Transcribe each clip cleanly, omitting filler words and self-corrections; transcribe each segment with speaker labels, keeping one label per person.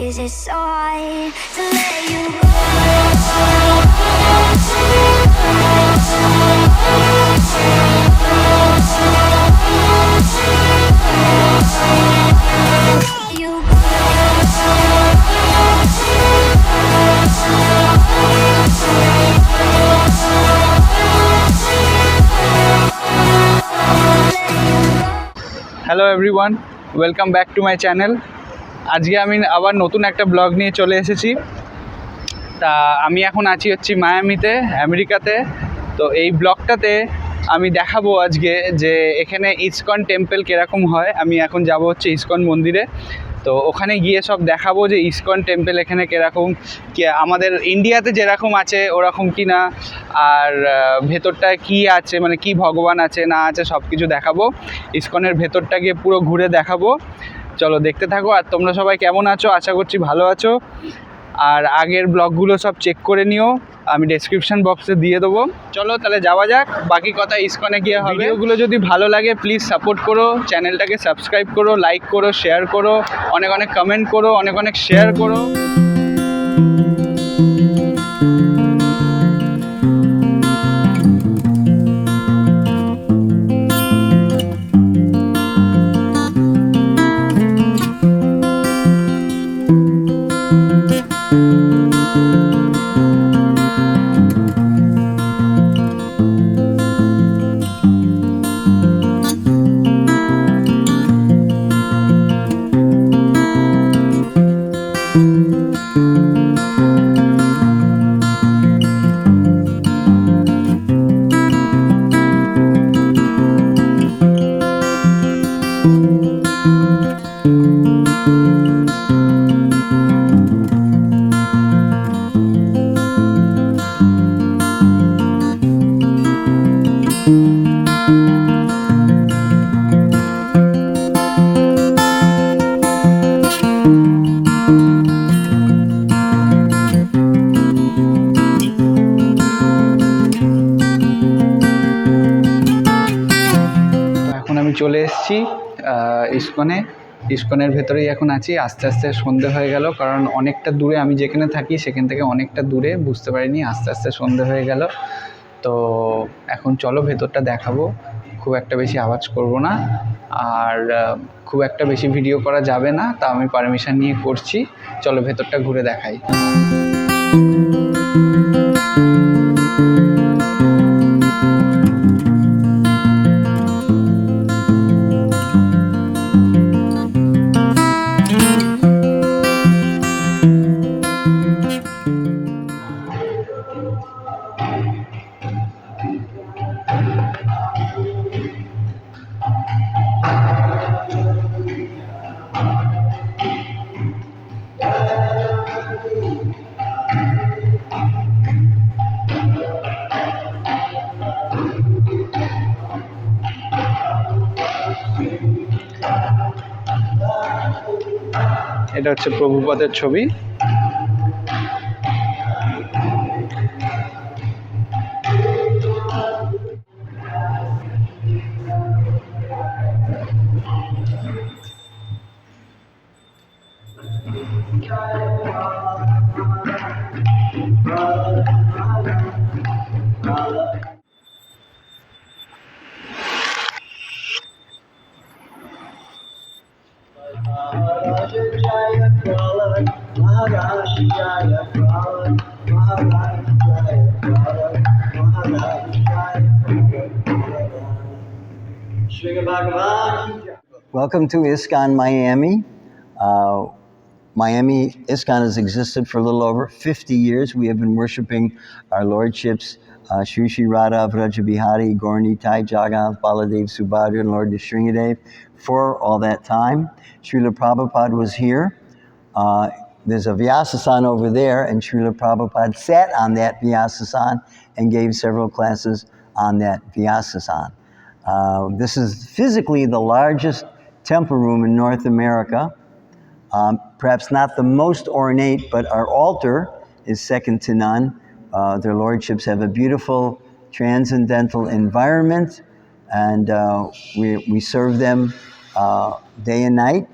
Speaker 1: is it so hard to let you
Speaker 2: hello everyone, welcome back to my channel. আজকে আমি আবার নতুন একটা ব্লগ নিয়ে চলে এসেছি। তা আমি এখন আছি মায়ামিতে, আমেরিকাতে। তো এই ব্লগটাতে আমি দেখাবো আজকে যে এখানে ইসকন টেম্পল কীরকম হয়। আমি এখন যাব ইসকন মন্দিরে। তো ওখানে গিয়ে সব দেখাবো যে ইসকন টেম্পল এখানে কীরকম, আমাদের ইন্ডিয়াতে যেরকম আছে ওরকম কি না, আর ভেতরটায় কি আছে, মানে কি ভগবান আছে না আছে সব কিছু দেখাবো। ইসকনের ভেতরটা গিয়ে পুরো ঘুরে দেখাবো। চলো দেখতে থাকো। আর তোমরা সবাই কেমন আছো? আশা করছি ভালো আছো। আর আগের ব্লগগুলো সব চেক করে নিও, আমি ডেসক্রিপশন বক্সে দিয়ে দেবো। চলো তাহলে যাওয়া যাক, বাকি কথা ইসকনে গিয়ে হবে। ভিডিওগুলো যদি ভালো লাগে প্লিজ সাপোর্ট করো, চ্যানেলটাকে সাবস্ক্রাইব করো, লাইক করো, শেয়ার করো, অনেক অনেক কমেন্ট করো, অনেক অনেক শেয়ার করো। আমি চলে এসেছি ইসকনের ভেতরেই এখন আছি। আস্তে আস্তে সন্ধে হয়ে গেল, কারণ অনেকটা দূরে, আমি যেখানে থাকি সেখান থেকে অনেকটা দূরে, বুঝতে পারিনি, আস্তে আস্তে সন্ধে হয়ে গেল। তো এখন চলো ভেতরটা দেখাবো। খুব একটা বেশি আওয়াজ করব না, আর খুব একটা বেশি ভিডিও করা যাবে না, তা আমি পারমিশন নিয়ে করছি। চলো ভেতরটা ঘুরে দেখাই। এটা হচ্ছে প্রভুপাদের ছবি।
Speaker 3: Welcome to Iskcon Miami. Miami Iskcon has existed for a little over 50 years. We have been worshiping our lordships, Sri Sri Radha Vrajabihari, Gaurani Tai Jagannath, Baladev Subhadra, and Lord Nrsingadev for all that time. Srila Prabhupada was here. There's a Vyasasan over there, and Srila Prabhupada sat on that Vyasasan and gave several classes on that Vyasasan. This is physically the largest temple room in North America. Perhaps not the most ornate, but our altar is second to none. Their lordships have a beautiful transcendental environment, and we serve them day and night.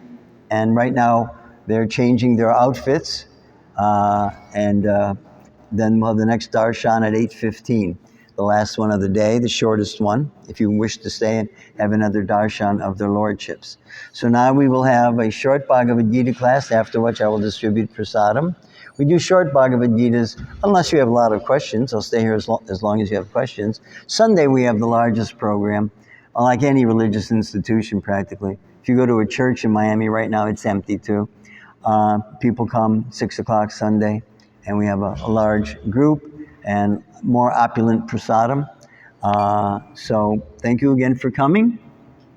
Speaker 3: And right now they're changing their outfits, and then we'll have the next darshan at 8:15, the last one of the day, the shortest one, if you wish to stay and have another darshan of their lordships. So now we will have a short Bhagavad Gita class, after which I will distribute prasadam. We do short Bhagavad Gitas, unless you have a lot of questions. I'll stay here as long as you have questions. Sunday we have the largest program, unlike any religious institution practically. If you go to a church in Miami right now, it's empty too. People come 6 o'clock Sunday, and we have a large group and more opulent prasadam. So thank you again for coming.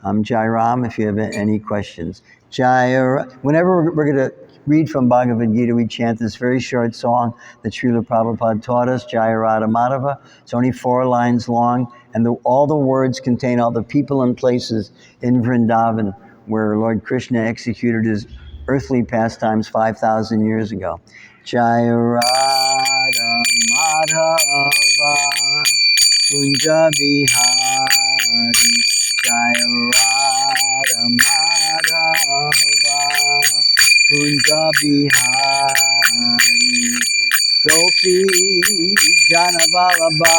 Speaker 3: I'm Jai Ram, if you have any questions. Whenever we're going to read from Bhagavad Gita, we chant this very short song that Srila Prabhupada taught us, Jaya Radha Madhava. It's only 4 lines long, and all the words contain all the people and places in Vrindavan where Lord Krishna executed his earthly pastimes 5,000 years ago. Jaya Radha Madhava Kunja Bihari, Jaya Radha Madhava Kunja Bihari, Gopi Janavalabha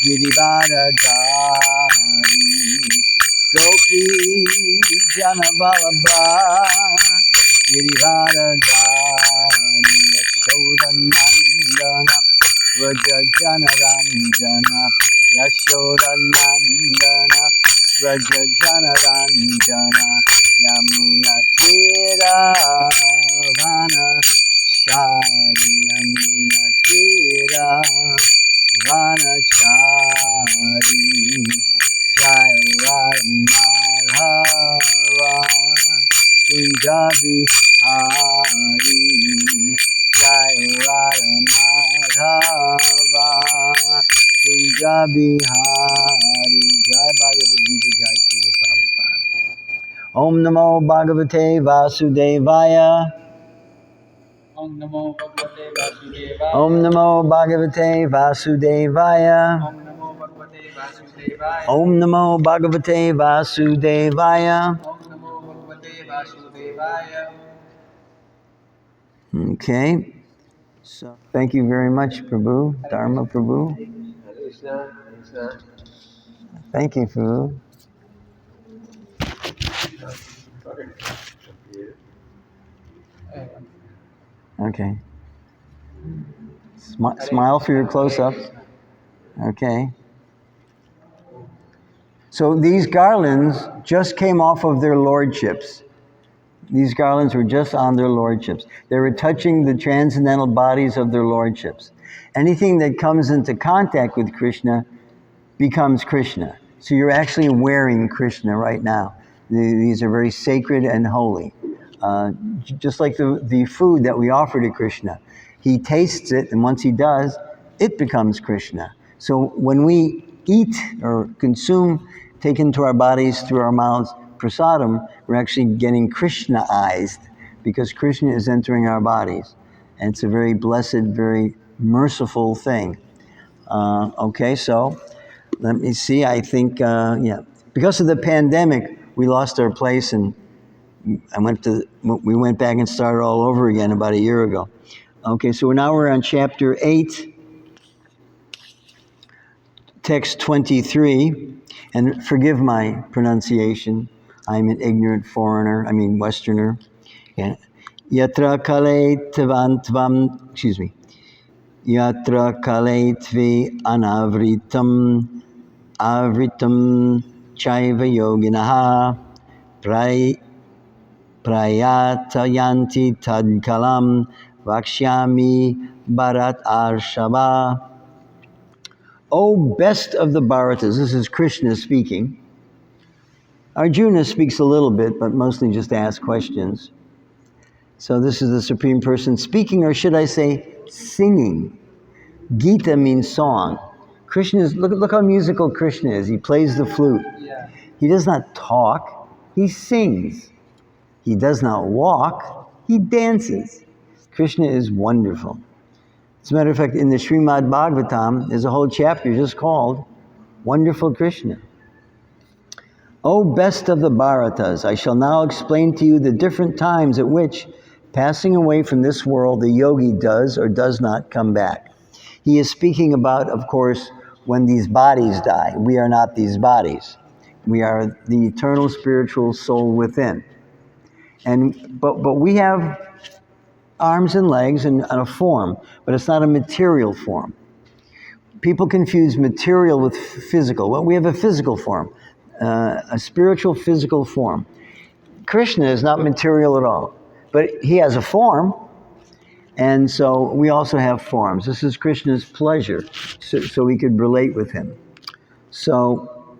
Speaker 3: Girivardhari, Gopi Janavalabha Girivardhari, Yashodanandana Vraja Janaranjana, Yashodanandana Vraja Janaranjana, Yamuna Tira Vana Shari, Yamuna Tira Vana Shari, Jaya Madhava Kunja Bihari, Jaya Madhava Kunja Bihari, Jai Bhagavad Gita, Jai Srila Prabhupada. Om Namo Bhagavate Vasudevaya.
Speaker 2: Om Namo Bhagavate Vasudevaya.
Speaker 3: Om Namo Bhagavate Vasudevaya.
Speaker 2: Om Namo Bhagavate Vasudevaya.
Speaker 3: Om Namo Bhagavate Vasudevaya.
Speaker 2: Om Namo Bhagavate Vasudevaya.
Speaker 3: Okay. So thank you very much, Prabhu. Dharma Prabhu. Thank you, Prabhu. Okay. Smile for your close-up. Okay. So these garlands just came off of their lordships. These garlands were just on their lordships. They were touching the transcendental bodies of their lordships. Anything that comes into contact with Krishna becomes Krishna. So you're actually wearing Krishna right now. These are very sacred and holy. Just like the food that we offer to Krishna. He tastes it, and once he does, it becomes Krishna. So when we eat or consume, take into our bodies through our mouths, prasadam, we're actually getting Krishnaized, because Krishna is entering our bodies. And it's a very blessed, very merciful thing. Okay, so let me see. I think, because of the pandemic, we lost our place, and we went back and started all over again about a year ago. Okay, so now we're on chapter 8, text 23, and forgive my pronunciation. I'm an ignorant foreigner, Westerner. Yeah. Yatra kale tvam, Yatra kale tvi anavritam, avritam chaiva yoginaha, prayatayanti tadkalam, vakshyami bharat arshava. O best of the Bharatas, this is Krishna speaking. Arjuna speaks a little bit, but mostly just asks questions. So this is the Supreme Person speaking, or should I say singing. Gita means song. Krishna is, look how musical Krishna is. He plays the flute.
Speaker 2: Yeah.
Speaker 3: He does not talk, he sings. He does not walk, he dances. Krishna is wonderful. As a matter of fact, in the Srimad Bhagavatam, there's a whole chapter just called Wonderful Krishna. O best of the Bharatas, I shall now explain to you the different times at which, passing away from this world, the yogi does or does not come back. He is speaking about, of course, when these bodies die. We are not these bodies. We are the eternal spiritual soul within. But we have arms and legs and a form, but it's not a material form. People confuse material with physical. Well, we have a physical form, a spiritual physical form. Krishna is not material at all, but he has a form, and so we also have forms. This is Krishna's pleasure, so we could relate with him. So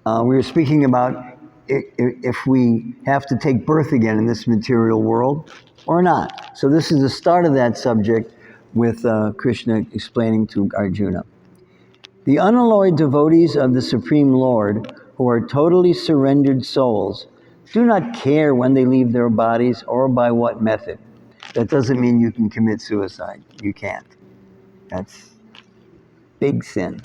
Speaker 3: we were speaking about if we have to take birth again in this material world or not. So this is the start of that subject with Krishna explaining to Arjuna. The unalloyed devotees of the Supreme Lord, who are totally surrendered souls, do not care when they leave their bodies or by what method. That doesn't mean you can commit suicide. You can't. That's big sin.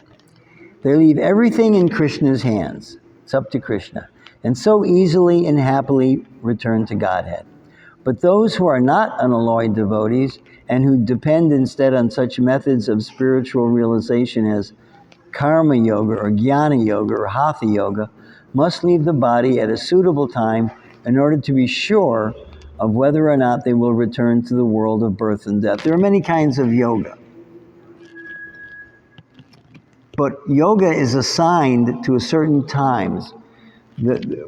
Speaker 3: They leave everything in Krishna's hands. It's up to Krishna. And so easily and happily return to Godhead. But those who are not unalloyed devotees and who depend instead on such methods of spiritual realization as karma yoga or jnana yoga or hatha yoga must leave the body at a suitable time in order to be sure of whether or not they will return to the world of birth and death. There are many kinds of yoga. But yoga is assigned to a certain times.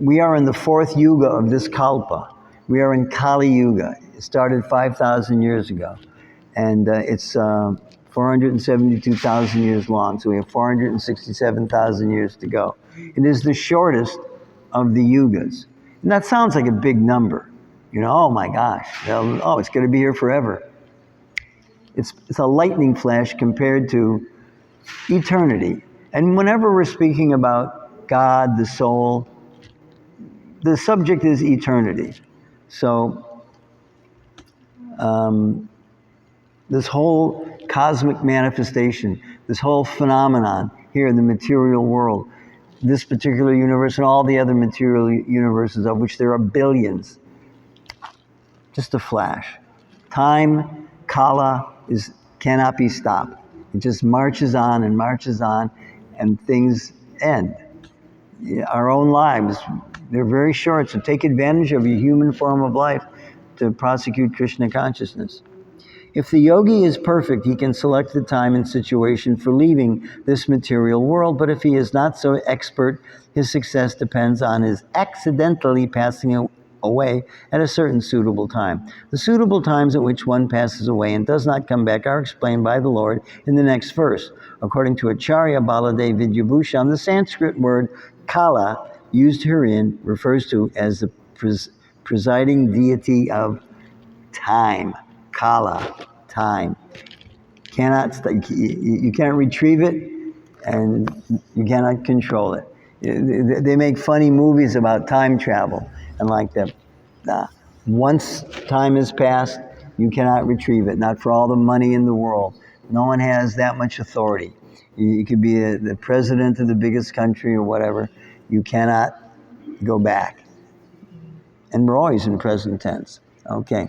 Speaker 3: We are in the fourth yuga of this kalpa. We are in Kali Yuga. It started 5,000 years ago. And it's 472,000 years long. So we have 467,000 years to go. It is the shortest of the yugas. And that sounds like a big number. You know, oh my gosh. Oh, it's going to be here forever. It's a lightning flash compared to eternity. And whenever we're speaking about God, the soul, the subject is eternity. So this whole cosmic manifestation, this whole phenomenon here in the material world, this particular universe and all the other material universes, of which there are billions, just a flash. Time, kala, cannot be stopped. It just marches on, and things end. Our own lives, they're very short, so take advantage of your human form of life to prosecute Krishna consciousness. If the yogi is perfect, he can select the time and situation for leaving this material world, but if he is not so expert, his success depends on his accidentally passing away at a certain suitable time. The suitable times at which one passes away and does not come back are explained by the Lord in the next verse. According to Acharya Baladev Vidyabhushan, the Sanskrit word kala used herein refers to as the presiding deity of time. Kala, time. You can't retrieve it, and you cannot control it. They make funny movies about time travel, and like that. Once time has passed, you cannot retrieve it. Not for all the money in the world. No one has that much authority. You could be the president of the biggest country or whatever. You cannot go back. And we're always in present tense. Okay.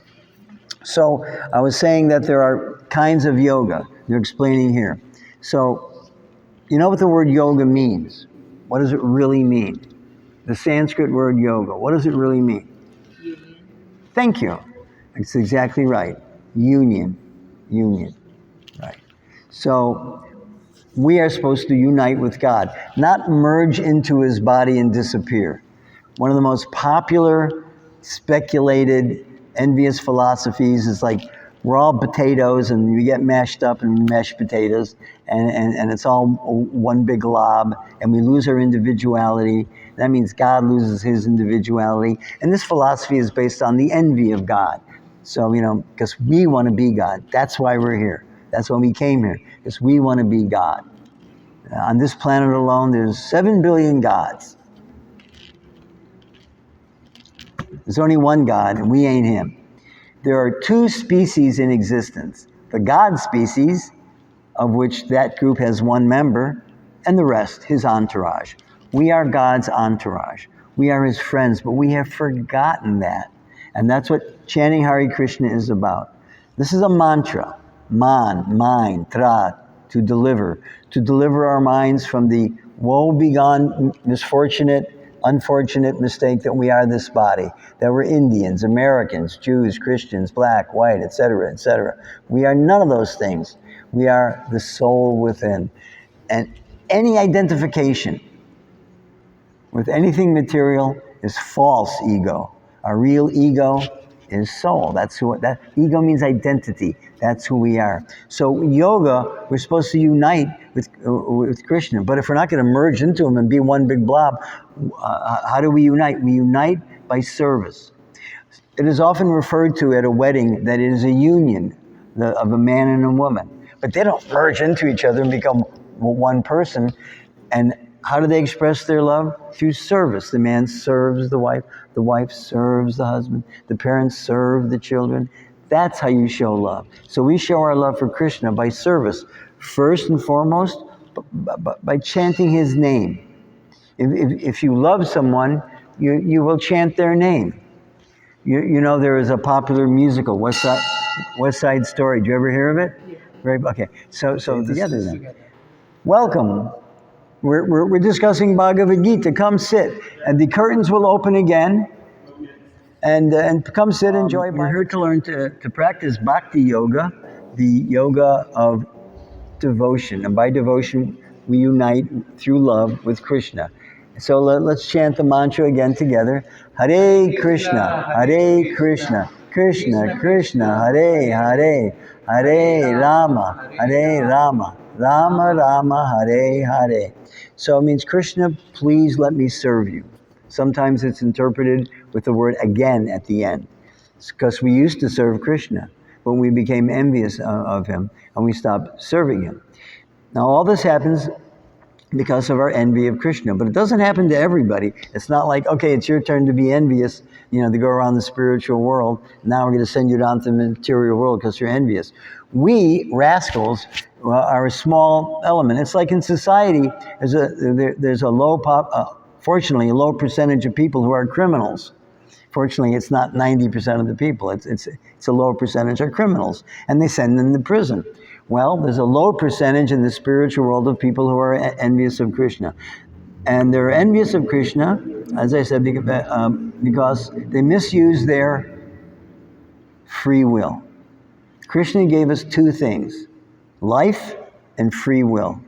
Speaker 3: So I was saying that there are kinds of yoga. They're explaining here. So you know what the word yoga means? What does it really mean? The Sanskrit word yoga. What does it really mean? Union. Thank you. That's exactly right. Union. Right. So we are supposed to unite with God, not merge into his body and disappear. One of the most popular, speculated, envious philosophies is like we're all potatoes and we get mashed up in mashed potatoes and it's all one big glob and we lose our individuality. That means God loses his individuality. And this philosophy is based on the envy of God. So, because we want to be God. That's why we're here. That's why we came here, because we want to be God. On this planet alone, there's 7 billion gods. There's only one God, and we ain't him. There are 2 species in existence. The God species, of which that group has 1 member, and the rest, his entourage. We are God's entourage. We are his friends, but we have forgotten that. And that's what chanting Hare Krishna is about. This is a mantra. Man, mind, tra, to deliver our minds from the woe-begone, misfortunate, unfortunate mistake that we are this body, that we're Indians, Americans, Jews, Christians, black, white, etc., etc. We are none of those things. We are the soul within. And any identification with anything material is false ego. Our real ego is soul. That ego means identity. That's who we are. So yoga, we're supposed to unite with Krishna. But if we're not going to merge into him and be one big blob, how do we unite? We unite by service. It is often referred to at a wedding that it is a union of a man and a woman. But they don't merge into each other and become one person. And how do they express their love? Through service. The man serves the wife serves the husband, the parents serve the children. That's how you show love. So we show our love for Krishna by service, first and foremost, by chanting his name. If you love someone, you will chant their name. You know, there is a popular musical, West Side Story. Did you ever hear of it? Yeah. Very, okay. So together then. Welcome. We're discussing Bhagavad Gita. Come sit. And the curtains will open again. And come sit, enjoy. We're here to learn to practice bhakti yoga, the yoga of devotion. And by devotion, we unite through love with Krishna. So let's chant the mantra again together. Hare Krishna, Hare Krishna, Krishna Krishna, Hare Hare, Hare Rama, Hare Rama, Rama Rama, Hare Hare. So it means, Krishna, please let me serve you. Sometimes it's interpreted with the word again at the end. It's because we used to serve Krishna, but we became envious of him and we stopped serving him. Now all this happens because of our envy of Krishna, but it doesn't happen to everybody. It's not like, okay, it's your turn to be envious, to go around the spiritual world. Now we're going to send you down to the material world because you're envious. We, rascals, are a small element. It's like in society, there's a fortunately, a low percentage of people who are criminals. Fortunately, it's not 90% of the people. It's a low percentage are criminals, and they send them to prison. Well, there's a low percentage in the spiritual world of people who are envious of Krishna. And they're envious of Krishna, as I said, because they misuse their free will. Krishna gave us two things, life and free will.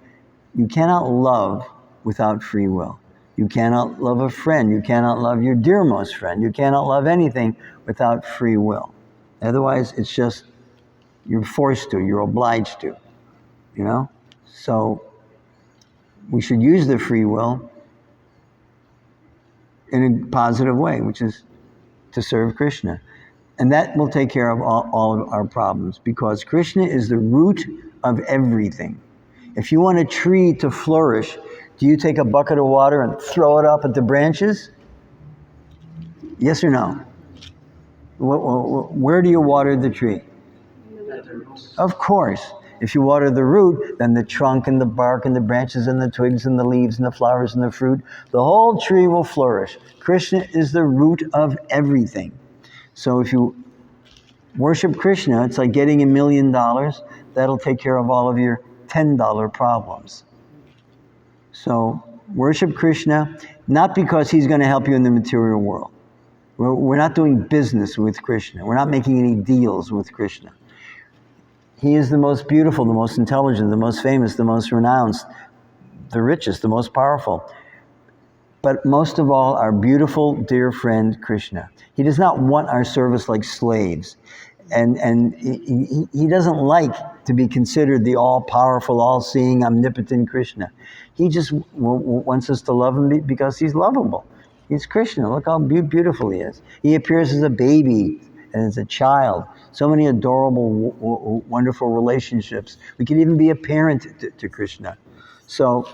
Speaker 3: You cannot love without free will. You cannot love a friend. You cannot love your dearmost friend. You cannot love anything without free will. Otherwise, it's just, you're forced to, you're obliged to, So we should use the free will in a positive way, which is to serve Krishna. And that will take care of all of our problems, because Krishna is the root of everything. If you want a tree to flourish, do you take a bucket of water and throw it up at the branches? Yes or no? Where do you water the tree? Of course. If you water the root, then the trunk and the bark and the branches and the twigs and the leaves and the flowers and the fruit, the whole tree will flourish. Krishna is the root of everything. So if you worship Krishna, it's like getting $1 million. That'll take care of all of your $10 problems. So worship Krishna, not because he's going to help you in the material world. We're not doing business with Krishna. We're not making any deals with Krishna. He is the most beautiful, the most intelligent, the most famous, the most renounced, the richest, the most powerful. But most of all, our beautiful, dear friend, Krishna. He does not want our service like slaves. And he doesn't like to be considered the all-powerful, all-seeing, omnipotent Krishna. He just wants us to love him because he's lovable. He's Krishna. Look how beautiful he is. He appears as a baby and as a child. So many adorable, wonderful relationships. We can even be a parent to Krishna. So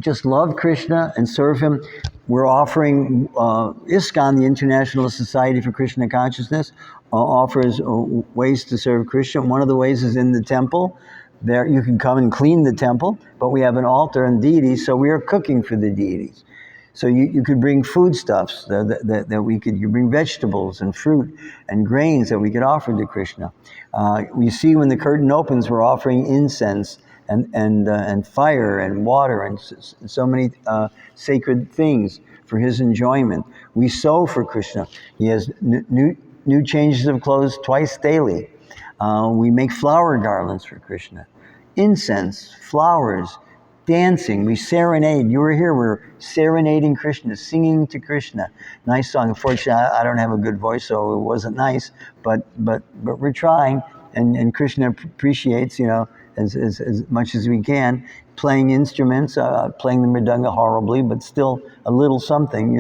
Speaker 3: just love Krishna and serve him. We're offering Iskcon, the International Society for Krishna Consciousness, offers ways to serve Krishna. One of the ways is in the temple. There, you can come and clean the temple, but we have an altar and deities, so we are cooking for the deities. So you could bring foodstuffs that we could, you bring vegetables and fruit and grains that we could offer to Krishna. We see when the curtain opens, we're offering incense and fire and water and so many sacred things for his enjoyment. We sew for Krishna. He has new changes of clothes twice daily. We make flower garlands for Krishna. Incense, flowers, dancing, we serenade. You were here, we're serenading Krishna, singing to Krishna. Nice song. Unfortunately, I don't have a good voice, so it wasn't nice, but we're trying, and Krishna appreciates, as much as we can, playing instruments, playing the mridanga horribly, but still a little something,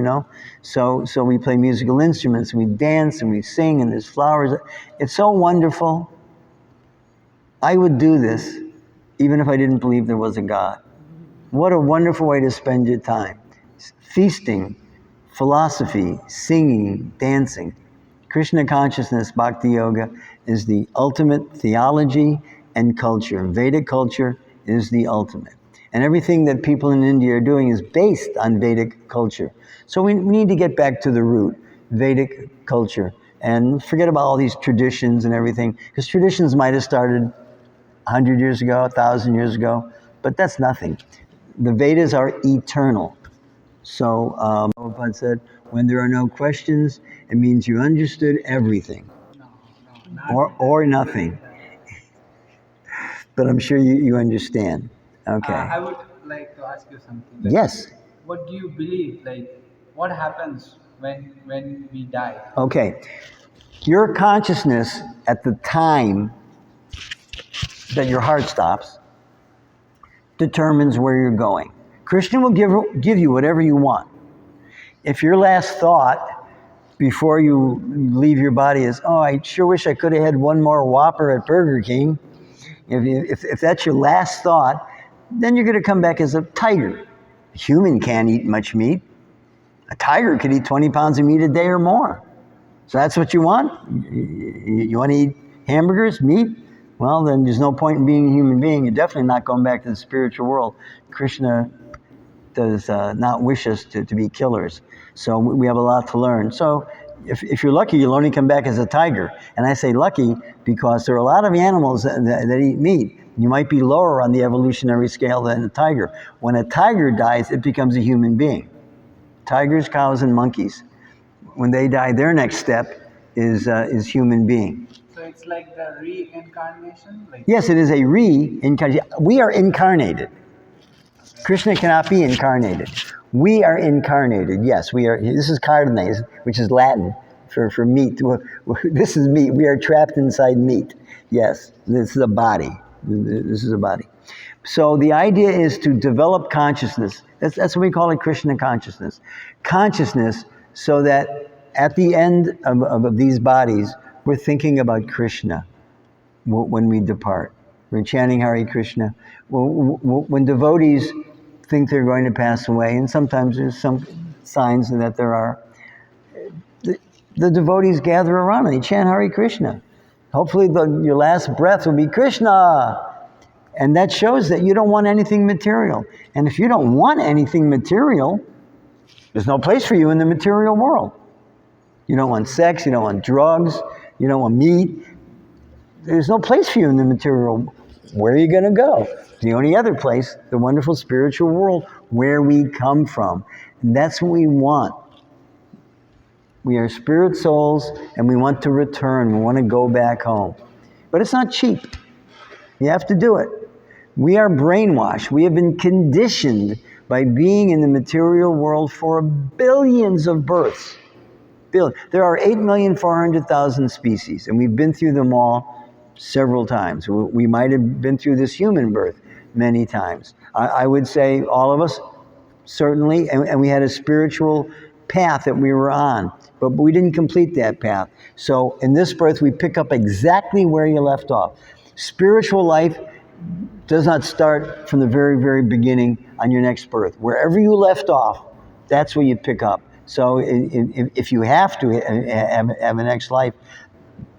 Speaker 3: So we play musical instruments, we dance and we sing, and there's flowers. It's so wonderful. I would do this even if I didn't believe there was a God. What a wonderful way to spend your time. Feasting, philosophy, singing, dancing. Krishna consciousness, bhakti yoga, is the ultimate theology and culture. Vedic culture is the ultimate. And everything that people in India are doing is based on Vedic culture. So we need to get back to the root, Vedic culture, and forget about all these traditions and everything, because traditions might have started 100 years ago, 1,000 years ago, but that's nothing. The Vedas are eternal. So Prabhupada said, when there are no questions, it means you understood everything. Or nothing. But I'm sure you understand. Okay.
Speaker 2: I would like to ask you something.
Speaker 3: Yes.
Speaker 2: What do you believe? What happens when we die?
Speaker 3: Okay. Your consciousness at the time that your heart stops determines where you're going. Krishna will give you whatever you want. If your last thought before you leave your body is, oh, I sure wish I could have had one more Whopper at Burger King, if that's your last thought, then you're going to come back as a tiger. A human can't eat much meat. A tiger could eat 20 pounds of meat a day or more. So that's what you want? You want to eat hamburgers, meat? Well, then there's no point in being a human being. You're definitely not going back to the spiritual world. Krishna does not wish us to be killers. So we have a lot to learn. So if you're lucky, you'll only come back as a tiger. And I say lucky because there are a lot of animals that eat meat. You might be lower on the evolutionary scale than a tiger. When a tiger dies, it becomes a human being. Tigers, cows, and monkeys. When they die, their next step is human being.
Speaker 2: So it's like the reincarnation?
Speaker 3: Yes, it is a reincarnation. We are incarnated. Krishna cannot be incarnated. We are incarnated. Yes, we are. This is carne, which is Latin for meat. This is meat. We are trapped inside meat. Yes, this is a body. This is a body. So the idea is to develop consciousness. That's what we call it, Krishna consciousness. Consciousness, so that at the end of these bodies, we're thinking about Krishna when we depart. We're chanting Hare Krishna. When devotees think they're going to pass away, and sometimes there's some signs that there are, the devotees gather around and they chant Hare Krishna. Hopefully your last breath will be Krishna. And that shows that you don't want anything material. And if you don't want anything material, there's no place for you in the material world. You don't want sex, you don't want drugs, you don't want meat. There's no place for you in the material world. Where are you going to go? The only other place, the wonderful spiritual world, where we come from. And that's what we want. We are spirit souls, and we want to return. We want to go back home. But it's not cheap. You have to do it. We are brainwashed. We have been conditioned by being in the material world for billions of births. There are 8,400,000 species, and we've been through them all several times. We might have been through this human birth many times. I would say all of us, certainly, and we had a spiritual path that we were on, but we didn't complete that path. So in this birth, we pick up exactly where you left off. Spiritual life does not start from the very, very beginning on your next birth. Wherever you left off, that's where you pick up. So if you have to have a next life,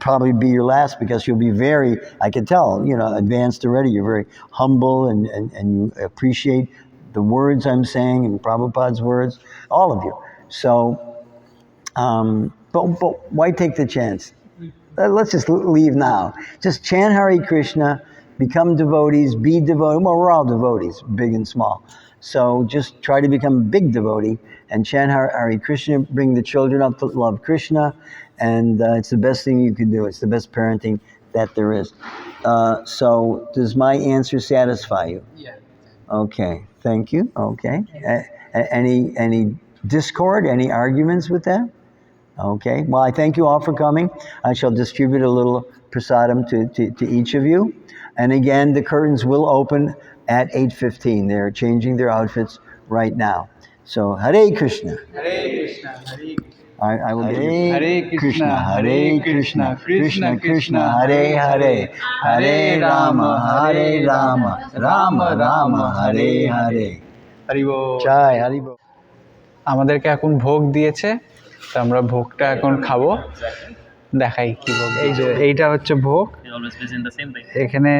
Speaker 3: probably be your last, because you'll be very, I can tell, advanced already. You're very humble, and you appreciate the words I'm saying and Prabhupada's words, all of you. So, but why take the chance? Let's just leave now. Just chant Hare Krishna, become devotees, be devotees. Well, we're all devotees, big and small. So just try to become a big devotee and chant Hare Krishna, bring the children up to love Krishna, and it's the best thing you can do. It's the best parenting that there is. So does my answer satisfy you?
Speaker 2: Yeah.
Speaker 3: Okay, thank you. Okay. Any discord, any arguments with that? Okay, well, I thank you all for coming. I shall distribute a little prasadam to each of you. And again, the curtains will open at 8:15. They're changing their outfits right now. So, Hare Krishna.
Speaker 2: Hare Krishna, Hare Krishna.
Speaker 3: I will get
Speaker 2: Hare Krishna, Hare Krishna, Krishna Krishna,
Speaker 3: Hare Hare, Hare Rama, Rama Rama, Hare Hare.
Speaker 2: Hari ball.
Speaker 3: Jai Hari Bol.
Speaker 2: আমাদেরকে এখন ভোগ দিয়েছে, তো আমরা ভোগটা এখন খাবো। দেখাই কি ভোগ। এই যে এইটা হচ্ছে ভোগ, এখানে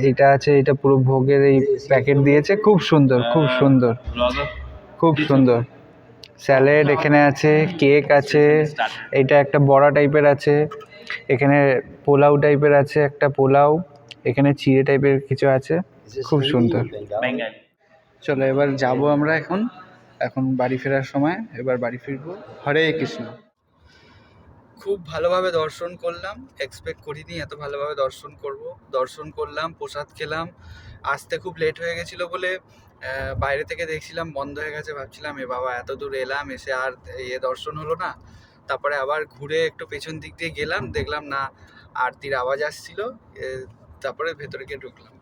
Speaker 2: এইটা আছে, এটা পুরো ভোগের এই প্যাকেট দিয়েছে, খুব সুন্দর, খুব সুন্দর, খুব সুন্দর। স্যালাড এখানে আছে, কেক আছে, এটা একটা বড়া টাইপের আছে, এখানে পোলাও টাইপের আছে, একটা পোলাও, এখানে চিড়ে টাইপের কিছু আছে, খুব সুন্দর। চলো এবার যাব আমরা, এখন বাড়ি ফেরার সময়, এবার বাড়ি ফিরবো। হরে কৃষ্ণ। খুব ভালোভাবে দর্শন করলাম, এক্সপেক্ট করিনি এত ভালোভাবে দর্শন করলাম, প্রসাদ খেলাম। আসতে খুব লেট হয়ে গেছিলো বলে বাইরে থেকে দেখছিলাম বন্ধ হয়ে গেছে, ভাবছিলাম এ বাবা এত দূর এলাম, এসে আর দর্শন হলো না। তারপরে আবার ঘুরে একটু পেছন দিক দিয়ে গেলাম, দেখলাম না আরতির আওয়াজ আসছিল, তারপরে ভেতরে গিয়ে ঢুকলাম।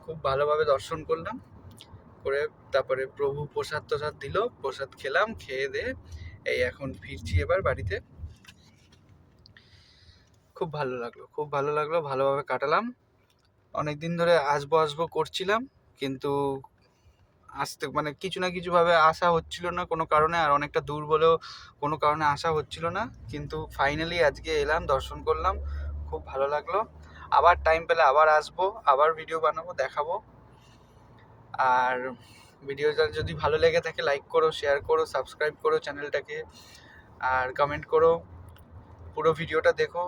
Speaker 2: খুব ভালোভাবে দর্শন করলাম, করে তারপরে প্রভু প্রসাদ দিল, প্রসাদ খেলাম, খেয়ে দিয়ে এই এখন ফিরছি এবার বাড়িতে। খুব ভালো লাগলো, ভালোভাবে কাটালাম। অনেকদিন ধরে আসবো করছিলাম, কিন্তু আসতে মানে কিছু না কিছুভাবে আসা হচ্ছিল না কোনো কারণে, আর অনেকটা দূর বলেও কোনো কারণে আসা হচ্ছিল না, কিন্তু ফাইনালি আজকে এলাম, দর্শন করলাম, খুব ভালো লাগলো। আবার টাইম পেলে আবার আসবো, আবার ভিডিও বানাবো, দেখাবো। আর ভিডিওটা যদি ভালো লেগে থাকে লাইক করো, শেয়ার করো, সাবস্ক্রাইব করো চ্যানেলটাকে, আর কমেন্ট করো, পুরো ভিডিওটা দেখো।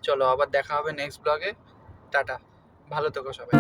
Speaker 2: চলো আবার দেখা হবে নেক্সট ব্লগে। টাটা, ভালো থেকো সবাই।